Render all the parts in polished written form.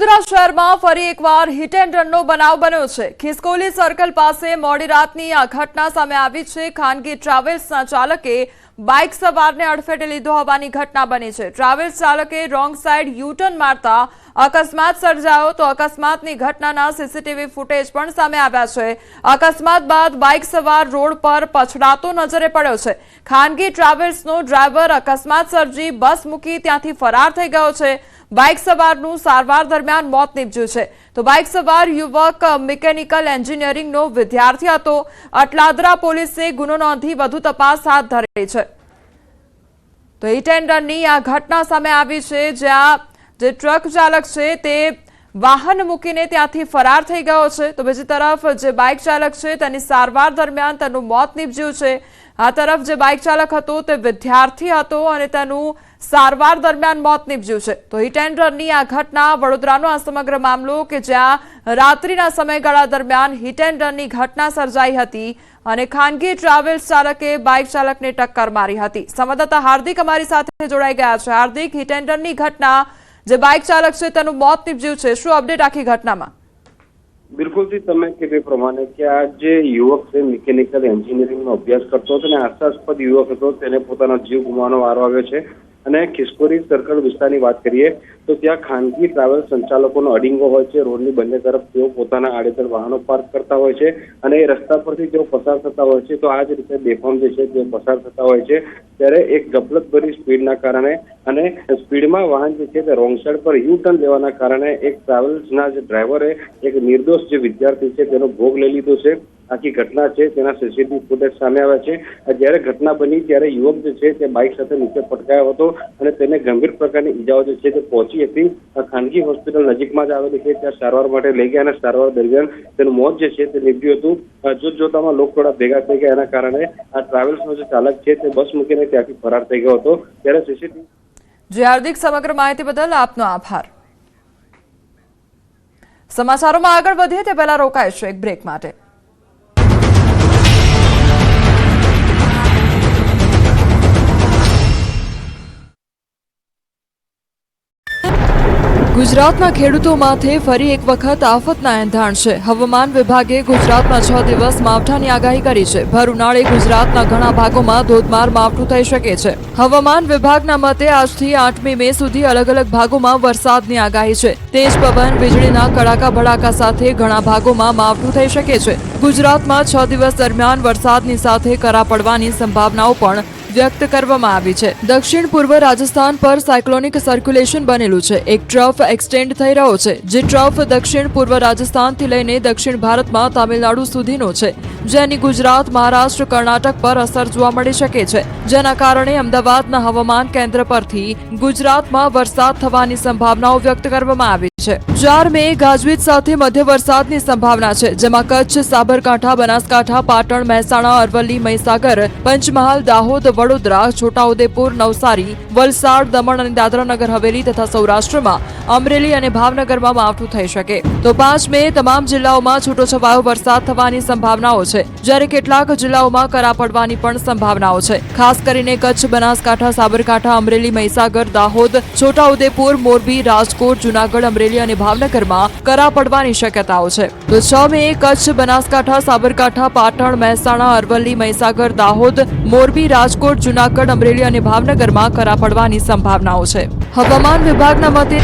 વડોદરા શહેરમાં ફરી એકવાર હિટ એન્ડ રનનો બનાવ બન્યો છે। ખિસકોલી સર્કલ પાસે મોડી રાતની આ ઘટના સામે આવી છે। ખાનગી ટ્રાવેલ્સના ચાલકે બાઇક સવારને અડફેટે લીધો હોવાની ઘટના બની છે। ટ્રાવેલ્સ ચાલકે રોંગ સાઇડ યુ-ટર્ન મારતા અકસ્માત સર્જાયો તો અકસ્માતની ઘટનાના સીસીટીવી ફૂટેજ પણ સામે આવ્યા છે। અકસ્માત બાદ બાઇક સવાર રોડ પર પછડાતો નજરે પડ્યો છે। ખાનગી ટ્રાવેલ્સનો ડ્રાઈવર અકસ્માત સર્જી બસ મૂકી ત્યાંથી ફરાર થઈ ગયો છે। બાઇક સવારનું સારવાર દરમિયાન મોત નીપજ્યું છે તો બાઇક સવાર યુવક મિકેનિકલ એન્જિનિયરિંગનો વિદ્યાર્થી હતો। અટલાદરા પોલીસે ગુનો નોંધી વધુ તપાસ હાથ ધરી છે। તો હિટ એન્ડ રનની આ ઘટના સામે આવી છે જ્યાં જે ટ્રક ચાલક છે તે વાહન મૂકીને ત્યાંથી ફરાર થઈ ગયો છે તો બીજી તરફ જે બાઇક ચાલક છે તેની સારવાર દરમિયાન તેનું મોત નીપજ્યું છે। આ તરફ જે બાઇક ચાલક હતો તે વિદ્યાર્થી હતો અને તેનું સારવાર દરમિયાન મોત નીપજ્યું છે તો હિટ એન્ડ રનની આ ઘટના વડોદરાનો આ સમગ્ર મામલો કે જ્યાં રાત્રિના સમયગાળા દરમિયાન હિટ એન્ડ રનની ઘટના સર્જાઈ હતી અને ખાનગી ટ્રાવેલ્સ ચાલકે બાઇક ચાલકને ટક્કર મારી હતી। સંવાદદાતા હાર્દિક અમારી સાથે જોડાઈ ગયા છે। હાર્દિક, હિટ એન્ડ રનની ઘટના જે બાઇક ચાલક છે તેનું મોત નીપજ્યું છે, શું અપડેટ આખી ઘટનામાં? બિલકુલથી તમે કીધું પ્રમાણે કે આ જે યુવક છે મિકેનિકલ એન્જિનિયરિંગનો અભ્યાસ કરતો હતો અને આશાસ્પદ યુવક હતો તેને પોતાનો જીવ ગુમાવવાનો વારો આવ્યો છે અને ખિસકોલી સર્કલ વિસ્તારની વાત કરીએ તો ત્યાં ખાનગી ટ્રાવેલ સંચાલકોનો અડીંગો હોય છે। રોડની બંને તરફ તેઓ પોતાના આડેધડ વાહનો પાર્ક કરતા હોય છે અને એ રસ્તા પરથી તેઓ પસાર થતા હોય છે તો આ જ રીતે બેફામ જે છે તે પસાર થતા હોય છે ત્યારે એક ગફલતભરી સ્પીડના કારણે અને સ્પીડમાં વાહન જે છે તે રોંગ સાઈડ પર યુ ટર્ન લેવાના કારણે એક ટ્રાવેલ્સના જે ડ્રાઈવરે એક નિર્દોષ જે વિદ્યાર્થી છે તેનો ભોગ લઈ લીધો છે। આખી ઘટના છે તેના સીસીટીવી ફૂટેજ સામે આવ્યા છે। જ્યારે ઘટના બની ત્યારે યુવક જે છે તે બાઇક સાથે નીચે પટકાયો હતો અને તેને ગંભીર પ્રકારની ઈજાઓ જે છે તે પહોંચી હતી। ખાનગી હોસ્પિટલ નજીકમાં જ આવેલી છે ત્યાં સારવાર માટે લઈ ગયા અને સારવાર દરમિયાન તેનું મોત જે છે તે નીપજ્યું હતું। જોતજોતામાં લોકટોળા ભેગા થઈ ગયા એના કારણે આ ટ્રાવેલ્સનો જે ચાલક છે તે બસ મૂકીને ત્યાંથી ફરાર થઈ ગયો હતો। ત્યારે સીસીટીવી હાર્દિક, સમગ્ર માહિતી બદલ આપનો આભાર। સમાચારોમાં આગળ વધીએ તે પહેલા રોકાઈશું એક બ્રેક માટે। ગુજરાતના ખેડૂતો માથે ફરી એક વખત આફતના એંધાણ છે। હવામાન વિભાગે ગુજરાતમાં 6 દિવસ માવઠાની આગાહી કરી છે। ભર ઉનાળે ગુજરાતના ઘણા ભાગોમાં ધોધમાર માવઠું થઈ શકે છે। હવામાન વિભાગના મતે આજથી 8મી મે સુધી અલગ અલગ ભાગોમાં વરસાદની આગાહી છે। તેજ પવન, વીજળીના કડાકા ભડાકા સાથે ઘણા ભાગોમાં માવઠું થઈ શકે છે। ગુજરાતમાં 6 દિવસ દરમિયાન વરસાદની સાથે કરા પડવાની સંભાવનાઓ પણ વ્યક્ત કરવામાં આવી છે। દક્ષિણ પૂર્વ રાજસ્થાન પર સાયક્લોનિક સર્ક્યુલેશન બનેલું છે। એક ટ્રફ એક્સટેન્ડ થઈ રહ્યો છે જે ટ્રફ દક્ષિણ પૂર્વ રાજસ્થાનથી લઈને દક્ષિણ ભારતમાં તામિલનાડુ સુધીનો છે જેની ગુજરાત, મહારાષ્ટ્ર, કર્ણાટક પર અસર જોવા મળી શકે છે જેના કારણે અમદાવાદના હવામાન કેન્દ્ર પરથી ગુજરાતમાં વરસાદ થવાની સંભાવનાઓ વ્યક્ત કરવામાં આવી છે। 4 મે ગાજવીજ સાથે મધ્ય વરસાદની સંભાવના છે જેમાં કચ્છ, સાબરકાંઠા, બનાસકાંઠા, પાટણ, મહેસાણા, અરવલ્લી, મહીસાગર, પંચમહાલ, દાહોદ, વડોદરા, છોટાઉદેપુર, નવસારી, વલસાડ, દમણ અને દાદરાનગર હવેલી તથા સૌરાષ્ટ્રમાં અમરેલી અને ભાવનગરમાં માવઠું થઈ શકે। તો 5 મે તમામ જિલ્લાઓમાં છૂટોછવાયો વરસાદ થવાની સંભાવનાઓ છે જ્યારે કેટલાક જિલ્લાઓમાં કરા પડવાની પણ સંભાવનાઓ છે। ખાસ કરીને કચ્છ, બનાસકાંઠા, સાબરકાંઠા, અમરેલી, મહીસાગર, દાહોદ, છોટાઉદેપુર, મોરબી, રાજકોટ, જૂનાગઢ, અમરેલી અને ભાવનગરમાં કરા પડવાની શક્યતાઓ છે। તો 6 મે કચ્છ, બનાસકાંઠા, સાબરકાંઠા, પાટણ, મહેસાણા, અરવલ્લી, મહીસાગર, દાહોદ, મોરબી, રાજકોટ, જૂનાગઢ, અમરેલી અને ભાવનગરમાં કરા પડવાની સંભાવનાઓ છે। હવામાન વિભાગના મતે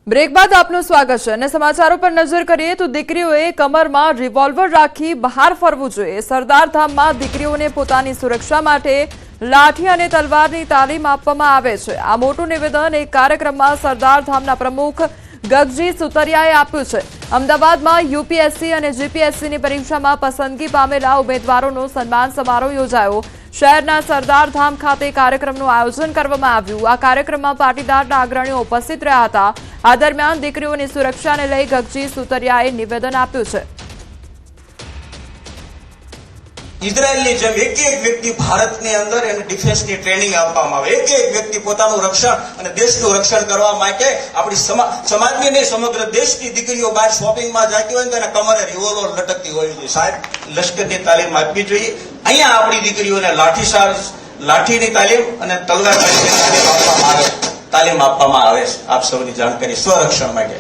બ્રેક બાદ આપનું સ્વાગત છે અને સમાચારો પર નજર કરીએ તો દીકરીઓએ કમરમાં રિવોલ્વર રાખી બહાર ફરવું જોઈએ। સરદારધામમાં દીકરીઓને પોતાની સુરક્ષા માટે લાઠી અને તલવારની તાલીમ આપવામાં આવે છે। આ મોટું નિવેદન એક કાર્યક્રમમાં સરદારધામના પ્રમુખ ગગજી સુતરિયાએ આપ્યું છે। અમદાવાદમાં યુપીએસસી અને જીપીએસસીની પરીક્ષામાં પસંદગી પામેલા ઉમેદવારોનો સન્માન સમારોહ યોજાયો। શહેરના સરદારધામ ખાતે કાર્યક્રમનું આયોજન કરવામાં આવ્યું। આ કાર્યક્રમમાં પાટીદારના અગ્રણીઓ ઉપસ્થિત રહ્યા હતા। આ દરમિયાન દીકરીઓની સુરક્ષાને લઈ ગગજી સુતરિયાએ નિવેદન આપ્યું છે। ઇઝરાયલની જેમ એક વ્યક્તિ ભારતની અંદર એને ડિફેન્સની ટ્રેનિંગ આપવામાં આવે। એક વ્યક્તિ પોતાનું રક્ષણ અને દેશનું રક્ષણ કરવા માટે આપણી સમાજની નહીં સમગ્ર દેશની દીકરીઓ બહાર શોપિંગમાં જતી હોય તો એના કમરે રિવોલ્વર લટકતી હોય છે। સાહેબ, લશ્કરની તાલીમ આપવી જોઈએ। અહીંયા આપણી દીકરીઓને લાઠીની તાલીમ અને તલવારબાજીની તાલીમ આપવામાં આવે છે. આપ સૌની જાણકારી સ્વરક્ષણ માટે.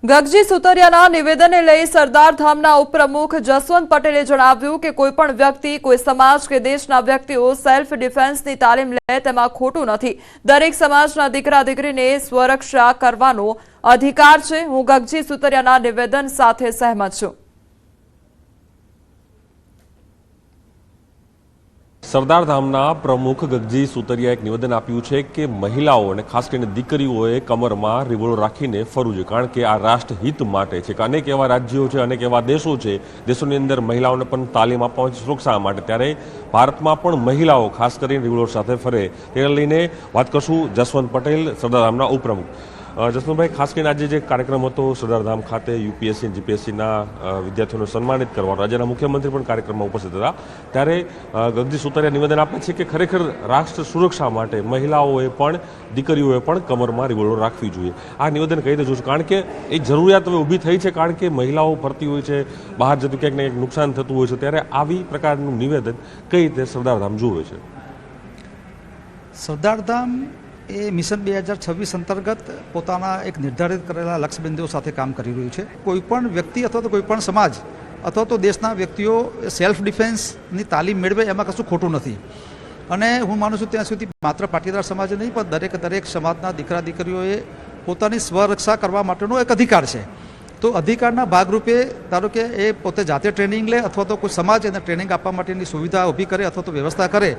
ગગજી સુતરિયાના નિવેદનને લઈ સરદાર ધામના ઉપપ્રમુખ જસવંત પટેલે જણાવ્યું કે કોઈપણ વ્યક્તિ, કોઈ સમાજ કે દેશના વ્યક્તિઓ સેલ્ફ ડિફેન્સની તાલીમ લે તેમાં ખોટું નથી. દરેક સમાજના દીકરા દીકરીને સ્વરક્ષા કરવાનો અધિકાર છે. હું ગગજી સુતરિયાના નિવેદન સાથે સહેમત છું. સરદાર ધામના પ્રમુખ ગગજી સુતરિયાએ એક નિવેદન આપ્યું છે કે મહિલાઓ અને ખાસ કરીને દીકરીઓએ કમરમાં રિવોલ્વર રાખીને ફરવું જોઈએ, કારણ કે આ રાષ્ટ્રહિત માટે છે. કે અનેક એવા રાજ્યો છે, અનેક એવા દેશો છે, દેશોની અંદર મહિલાઓને પણ તાલીમ આપવામાં આવે છે સુરક્ષા માટે. ત્યારે ભારતમાં પણ મહિલાઓ ખાસ કરીને રિવોલ્વર સાથે ફરે તેને લઈને વાત કરશું જસવંત પટેલ, સરદાર ધામના ઉપપ્રમુખ. જસવંતભાઈ, ખાસ કરીને આજે જે કાર્યક્રમ હતો સરદાર ધામ ખાતે યુપીએસસી જીપીએસસીના વિદ્યાર્થીઓને સન્માનિત કરવાનો, રાજ્યના મુખ્યમંત્રી પણ કાર્યક્રમમાં ઉપસ્થિત હતા. ત્યારે ગગજી સુતરિયા નિવેદન આપે છે કે ખરેખર રાષ્ટ્ર સુરક્ષા માટે મહિલાઓએ પણ, દીકરીઓએ પણ કમરમાં રિવોલ્વર રાખવી જોઈએ. આ નિવેદન કઈ રીતે જોશું, કારણ કે એ જરૂરિયાત હવે ઊભી થઈ છે, કારણ કે મહિલાઓ ફરતી હોય છે, બહાર જતું ક્યાંક ને ક્યાંક નુકસાન થતું હોય છે. ત્યારે આવી પ્રકારનું નિવેદન કઈ રીતે સરદાર ધામ જુએ છે? સરદાર ધામ એ મિશન 2026 અંતર્ગત પોતાના એક નિર્ધારિત કરેલા લક્ષ્યબિંદુઓ સાથે કામ કરી રહ્યું છે. કોઈપણ વ્યક્તિ અથવા તો કોઈપણ સમાજ અથવા તો દેશના વ્યક્તિઓ સેલ્ફ ડિફેન્સની તાલીમ મેળવે એમાં કશું ખોટું નથી. અને હું માનું છું ત્યાં સુધી માત્ર પાટીદાર સમાજ નહીં, પણ દરેક સમાજના દીકરા દીકરીઓએ પોતાની સ્વરક્ષા કરવા માટેનો એક અધિકાર છે. તો અધિકારના ભાગરૂપે ધારો કે એ પોતે જાતે ટ્રેનિંગ લે અથવા તો કોઈ સમાજ એને ટ્રેનિંગ આપવા માટેની સુવિધા ઊભી કરે અથવા તો વ્યવસ્થા કરે,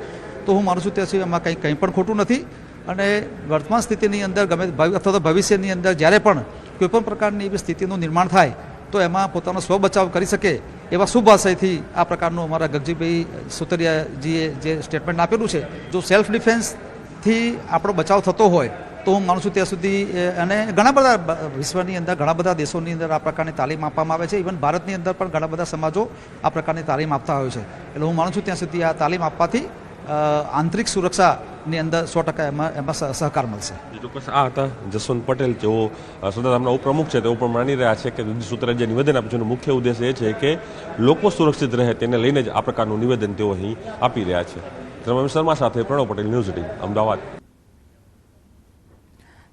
તો હું માનું છું ત્યાં સુધી એમાં કંઈ પણ ખોટું નથી. અને વર્તમાન સ્થિતિની અંદર ગમે અથવા તો ભવિષ્યની અંદર જ્યારે પણ કોઈપણ પ્રકારની એવી સ્થિતિનું નિર્માણ થાય તો એમાં પોતાનો સ્વબચાવ કરી શકે એવા શુભ આશયથી આ પ્રકારનું અમારા ગગજીભાઈ સુતરિયાજીએ જે સ્ટેટમેન્ટ આપેલું છે. જો સેલ્ફ ડિફેન્સથી આપણો બચાવ થતો હોય તો હું માનું છું ત્યાં સુધી, અને ઘણા બધા વિશ્વની અંદર ઘણા બધા દેશોની અંદર આ પ્રકારની તાલીમ આપવામાં આવે છે. ઇવન ભારતની અંદર પણ ઘણા બધા સમાજો આ પ્રકારની તાલીમ આપતા હોય છે. એટલે હું માનું છું ત્યાં સુધી આ તાલીમ આપવાથી આંતરિક સુરક્ષાની અંદર 100% એમાં સહકાર મળશે. ચોક્કસ. આ હતા જસવંત પટેલ, જેઓ સરદાર ધામના ઉપપ્રમુખ છે. તેઓ પણ માની રહ્યા છે કે ગગજી સુતરિયાએ જે નિવેદન આપ્યું છે એનો મુખ્ય ઉદ્દેશ એ છે કે લોકો સુરક્ષિત રહે, તેને લઈને જ આ પ્રકારનું નિવેદન તેઓ અહીં આપી રહ્યા છે. રમેશ શર્મા સાથે પ્રણવ પટેલ, ન્યૂઝ 18 અમદાવાદ.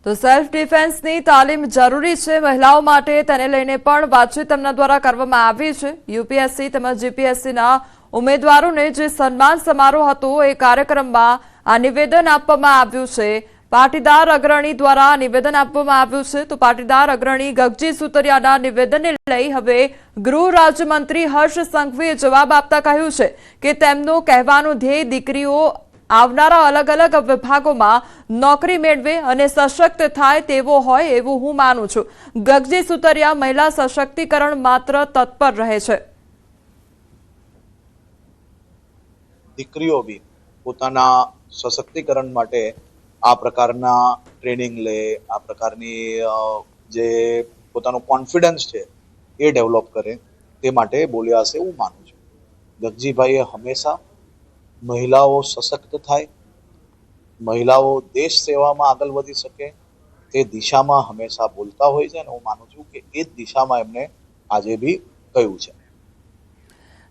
તો સેલ્ફ ડિફેન્સની તાલીમ જરૂરી છે મહિલાઓ માટે, તેને લઈને પણ વાતચીત તેમના દ્વારા કરવામાં આવી છે. યુપીએસસી તેમજ જીપીએસસીના ઉમેદવારોને જે સન્માન સમારોહ હતો એ કાર્યક્રમમાં આ નિવેદન આપવામાં આવ્યું છે. પાટીદાર અગ્રણી દ્વારા નિવેદન આપવામાં આવ્યું છે. તો પાટીદાર અગ્રણી ગગજી સુતરિયાના નિવેદનને લઈ હવે ગૃહ રાજ્યમંત્રી હર્ષ સંઘવીએ જવાબ આપતા કહ્યું છે કે તેમનું કહેવાનું ધ્યેય દીકરીઓ આવનારા અલગ અલગ વિભાગોમાં નોકરી મેળવે અને સશક્ત થાય તેવો હોય એવું હું માનું છું. ગગજી સુતરિયા મહિલા સશક્તિકરણ માત્ર તત્પર રહે છે. દીકરીઓ બી પોતાના સશક્તિકરણ માટે આ પ્રકારના ટ્રેનિંગ લે, આ પ્રકારની જે પોતાનો કોન્ફિડન્સ છે એ ડેવલપ કરે, તે માટે બોલ્યા હશે એવું માનું છું. ગગજીભાઈએ હંમેશા મહિલાઓ સશક્ત થાય, મહિલાઓ દેશ સેવામાં આગળ વધી શકે તે દિશામાં હંમેશા બોલતા હોય છે. અને હું માનું છું કે એ જ દિશામાં એમને આજે બી કહ્યું છે.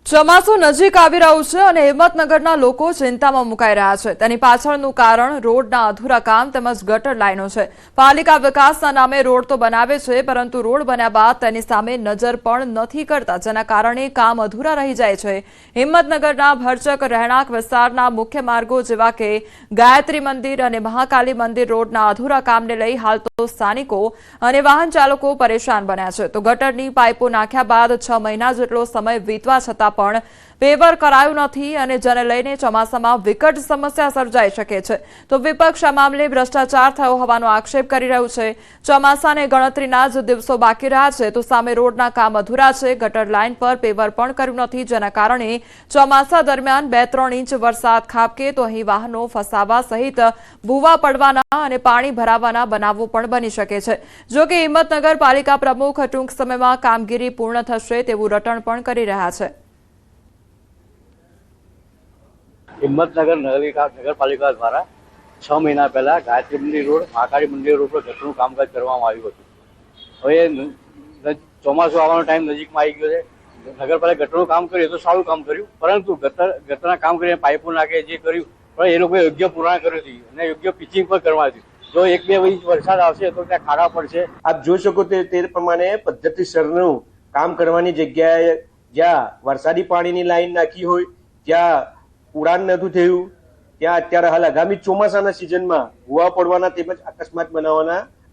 ચોમાસું નજીક આવી રહ્યું છે અને હિંમતનગરના લોકો ચિંતામાં મુકાઈ રહ્યા છે. તેની પાછળનું કારણ રોડના અધૂરા કામ તેમજ ગટર લાઈનો છે. પાલિકા વિકાસના નામે રોડ તો બનાવે છે, પરંતુ રોડ બન્યા બાદ તેની સામે નજર પણ નથી કરતા, જેના કારણે કામ અધૂરા રહી જાય છે. હિંમતનગરના ભરચક રહેણાંક વિસ્તારના મુખ્ય માર્ગો જેવા કે ગાયત્રી મંદિર અને મહાકાલી મંદિર રોડના અધૂરા કામને લઈ હાલ તો સ્થાનિકો અને વાહન ચાલકો પરેશાન બન્યા છે. તો ગટરની પાઇપો નાખ્યા બાદ 6 મહિના જેટલો સમય વીતવા છતાં પણ પેવર કરાયું નથી અને જેને લઈને ચોમાસામાં વિકટ સમસ્યા સર્જાઈ શકે છે. તો વિપક્ષ આ મામલે ભ્રષ્ટાચાર થયો હોવાનો આક્ષેપ કરી રહ્યું છે. ચોમાસાને ગણતરીના જ દિવસો બાકી રહ્યા છે, તો સામે રોડના કામ અધૂરા છે. ગટર લાઇન પર પેવર પણ કર્યું નથી, જેના કારણે ચોમાસા દરમિયાન 2-3 ઇંચ વરસાદ ખાબકે તો અહીં વાહનો ફસાવા સહિત ભૂવા પડવાના અને પાણી ભરાવાના બનાવો પણ બની શકે છે. જો કે હિંમતનગર પાલિકા પ્રમુખ ટૂંક સમયમાં કામગીરી પૂર્ણ થશે તેવું રટણ પણ કરી રહ્યા છે. હિંમતનગર નગરપાલિકા દ્વારા 6 મહિના પહેલા ગાયત્રી મંદિર રોડ, મહાકાળી મંદિર રોડ પર ગટરનું કામકાજ કરવામાં આવ્યું હતું. હવે ચોમાસું આવવાનો ટાઈમ નજીકમાં આવી ગયો છે. નગરપાલિકા ગટરનું કામ કર્યું તો સારું કામ કર્યું, પરંતુ ગટરના કામ કરીને પાઇપો નાખે જે કર્યું પણ એ લોકોએ યોગ્ય પુરાણ કર્યું હતું અને યોગ્ય પિચિંગ પણ કરવા હતી. જો 1-2 ઇંચ વરસાદ આવશે તો ત્યાં ખાડા પડશે. આપ જોઈ શકો તે પ્રમાણે પદ્ધતિસરનું કામ કરવાની જગ્યાએ જ્યાં વરસાદી પાણીની લાઈન નાખી હોય, જ્યાં ઉડાન નહોતું થયું, ત્યાં અત્યારે હાલ આગામી ચોમાસાના સિઝનમાં ભૂવા પડવાના તેમજ અકસ્માત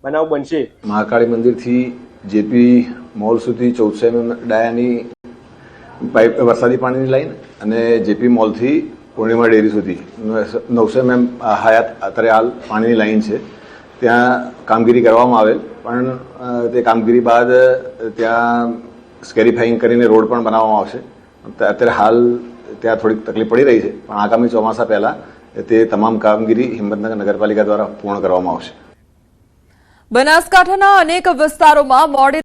બનાવ બનશે. મહાકાળી મંદિરથી જેપી મોલ સુધી 1400 mm ડાયાની પાઇપ વરસાદી પાણીની લાઈન અને જેપી મોલથી પૂર્ણિમા ડેરી સુધી 900 mm હયાત અત્યારે હાલ પાણીની લાઈન છે. ત્યાં કામગીરી કરવામાં આવેલ, પણ તે કામગીરી બાદ ત્યાં સ્કેરીફાઈંગ કરીને રોડ પણ બનાવવામાં આવશે. અત્યારે હાલ ત્યાં થોડીક તકલીફ પડી રહી છે, પણ આગામી ચોમાસા પહેલા તે તમામ કામગીરી હિંમતનગર નગરપાલિકા દ્વારા પૂર્ણ કરવામાં આવશે. બનાસકાંઠાના અનેક વિસ્તારોમાં મોડે